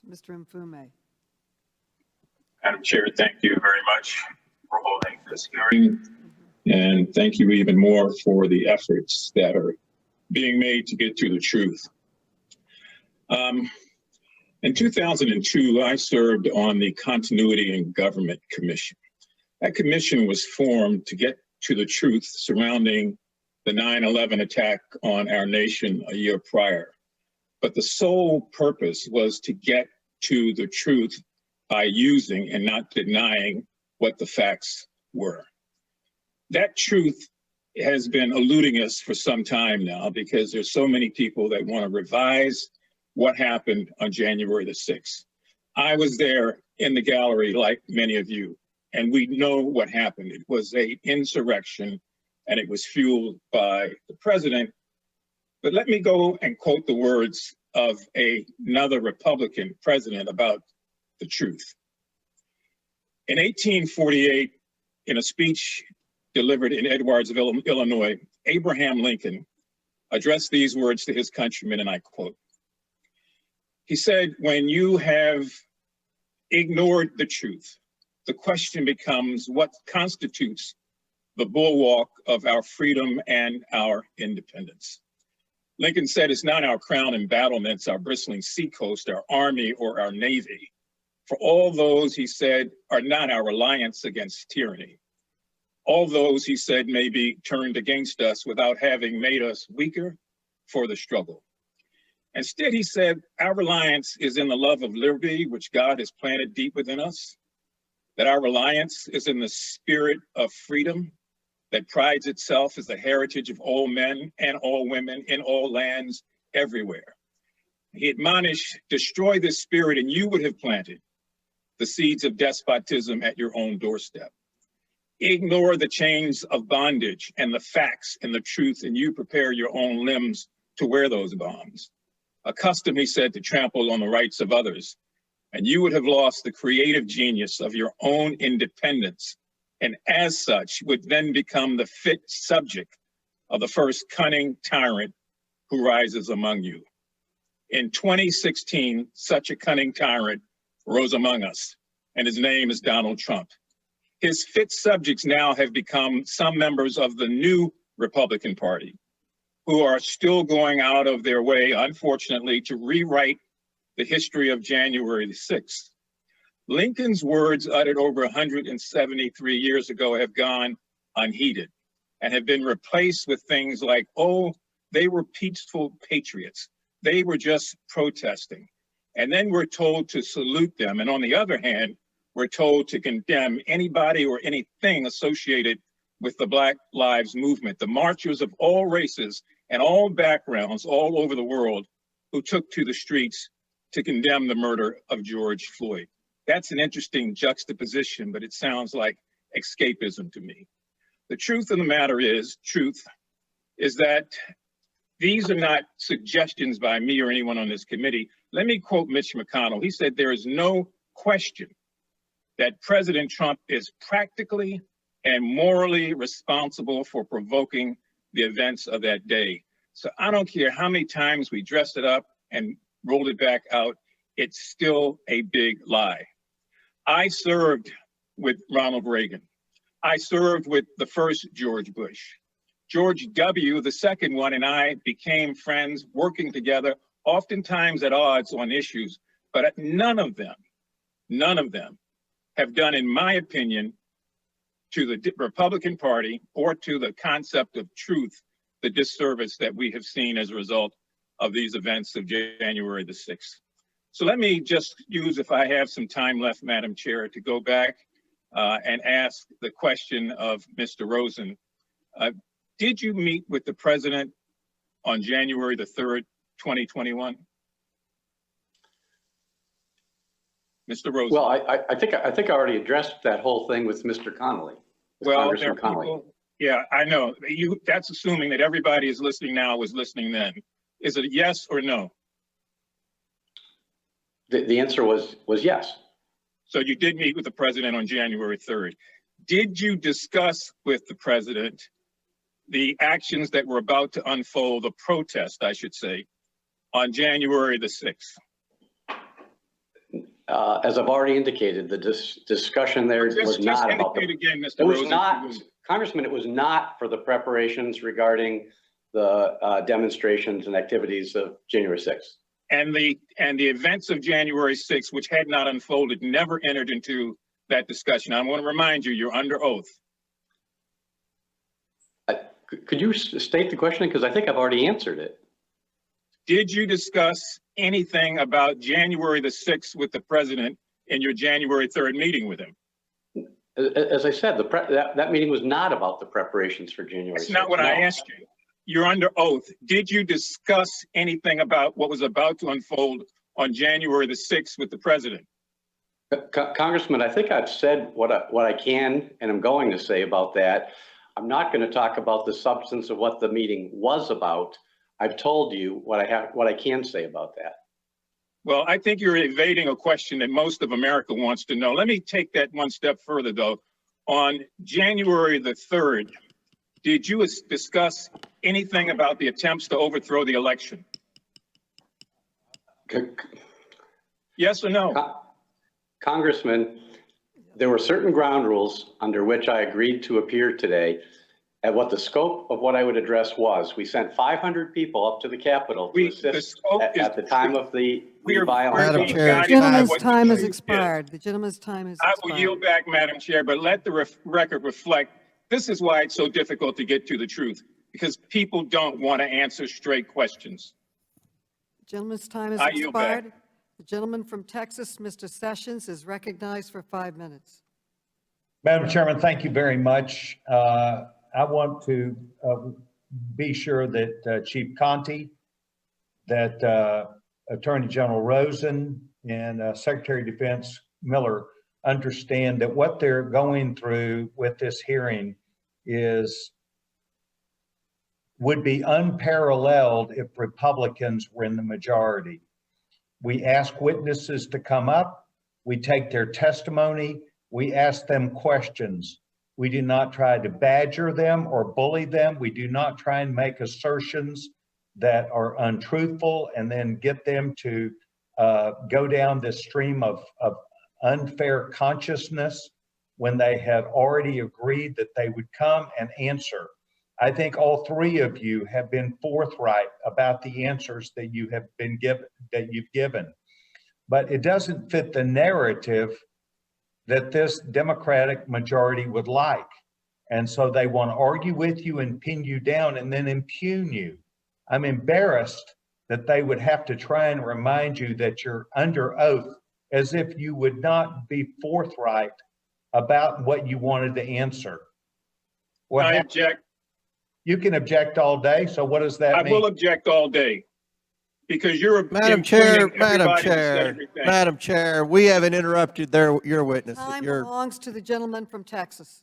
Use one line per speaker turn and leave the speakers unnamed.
Mr. Mfume.
Madam Chair, thank you very much for holding this hearing. And thank you even more for the efforts that are being made to get to the truth. In 2002, I served on the Continuity in Government Commission. That commission was formed to get to the truth surrounding the 9/11 attack on our nation a year prior. But the sole purpose was to get to the truth by using and not denying what the facts were. That truth has been eluding us for some time now because there's so many people that want to revise what happened on January the 6th. I was there in the gallery like many of you, and we know what happened. It was an insurrection, and it was fueled by the president. But let me go and quote the words of another Republican president about the truth. In 1848, in a speech delivered in Edwardsville, Illinois, Abraham Lincoln addressed these words to his countrymen, and I quote. He said, "When you have ignored the truth, the question becomes what constitutes the bulwark of our freedom and our independence." Lincoln said, "It's not our crown and battlements, our bristling seacoast, our army, or our navy. For all those," he said, "are not our alliance against tyranny. All those," he said, "may be turned against us without having made us weaker for the struggle. Instead," he said, "our reliance is in the love of liberty, which God has planted deep within us, that our reliance is in the spirit of freedom that prides itself as the heritage of all men and all women in all lands everywhere." He admonished, "Destroy this spirit and you would have planted the seeds of despotism at your own doorstep. Ignore the chains of bondage and the facts and the truth, and you prepare your own limbs to wear those bonds. Accustomed," he said, "to trample on the rights of others, and you would have lost the creative genius of your own independence, and as such would then become the fit subject of the first cunning tyrant who rises among you." In 2016, such a cunning tyrant rose among us, and his name is Donald Trump. His fit subjects now have become some members of the new Republican Party, who are still going out of their way, unfortunately, to rewrite the history of January the 6th. Lincoln's words uttered over 173 years ago have gone unheeded and have been replaced with things like, "Oh, they were peaceful patriots. They were just protesting." And then we're told to salute them. And on the other hand, we're told to condemn anybody or anything associated with the Black Lives Movement, the marchers of all races and all backgrounds all over the world who took to the streets to condemn the murder of George Floyd. That's an interesting juxtaposition, but it sounds like escapism to me. The truth of the matter is, that these are not suggestions by me or anyone on this committee. Let me quote Mitch McConnell. He said, "There is no question that President Trump is practically and morally responsible for provoking the events of that day." So I don't care how many times we dressed it up and rolled it back out, it's still a big lie. I served with Ronald Reagan. I served with the first George Bush. George W., the second one, and I became friends, working together, oftentimes at odds on issues, but none of them have done, in my opinion, to the Republican Party or to the concept of truth, the disservice that we have seen as a result of these events of January the 6th. So let me just use, if I have some time left, Madam Chair, to go back and ask the question of Mr. Rosen. Did you meet with the president on January the 3rd, 2021? Mr. Rosen.
Well, I think I already addressed that whole thing with Mr. Connolly. Congressman Connolly.
Yeah, I know. That's assuming that everybody is listening now was listening then. Is it yes or no?
The answer was yes.
So you did meet with the president on January 3rd. Did you discuss with the president the actions that were about to unfold, the protest, I should say, on January the 6th?
As I've already indicated, the discussion there was not about the,
again, Mr.
it was
Rosen,
not, Congressman, it was not for the preparations regarding the demonstrations and activities of January 6th.
and the events of January 6th, which had not unfolded, never entered into that discussion. I want to remind you, you're under oath.
Could you state the question? Because I think I've already answered it.
Did you discuss anything about January the 6th with the president in your January 3rd meeting with him?
As I said, that meeting was not about the preparations for January 6th.
That's not what I asked you. You're under oath. Did you discuss anything about what was about to unfold on January the 6th with the president?
Congressman, I think I've said what I can and I'm going to say about that. I'm not going to talk about the substance of what the meeting was about. I've told you what I can say about that.
Well, I think you're evading a question that most of America wants to know. Let me take that one step further, though. On January the 3rd, did you discuss anything about the attempts to overthrow the election? Yes or no?
Congressman, there were certain ground rules under which I agreed to appear today at what the scope of what I would address was. We sent 500 people up to the Capitol to assist at the time of the violence.
Madam Chair,
The gentleman's time has expired. The gentleman's time has
I
expired.
will yield back, Madam Chair, but let the record reflect, this is why it's so difficult to get to the truth, because people don't want to answer straight questions.
The gentleman's time has
I yield back.
expired. The gentleman from Texas, Mr. Sessions, is recognized for 5 minutes.
Madam Chairman, thank you very much. I want to be sure that Chief Conte, that Attorney General Rosen, and Secretary of Defense Miller understand that what they're going through with this hearing would be unparalleled if Republicans were in the majority. We ask witnesses to come up, we take their testimony, we ask them questions. We do not try to badger them or bully them. We do not try and make assertions that are untruthful and then get them to go down this stream of unfair consciousness when they have already agreed that they would come and answer. I think all three of you have been forthright about the answers that you have been given, but it doesn't fit the narrative that this Democratic majority would like. And so they want to argue with you and pin you down and then impugn you. I'm embarrassed that they would have to try and remind you that you're under oath, as if you would not be forthright about what you wanted to answer.
I object.
You can object all day, so what does that mean?
I will object all day. Because you're
Madam Chair, we haven't interrupted your witness.
Time belongs to the gentleman from Texas.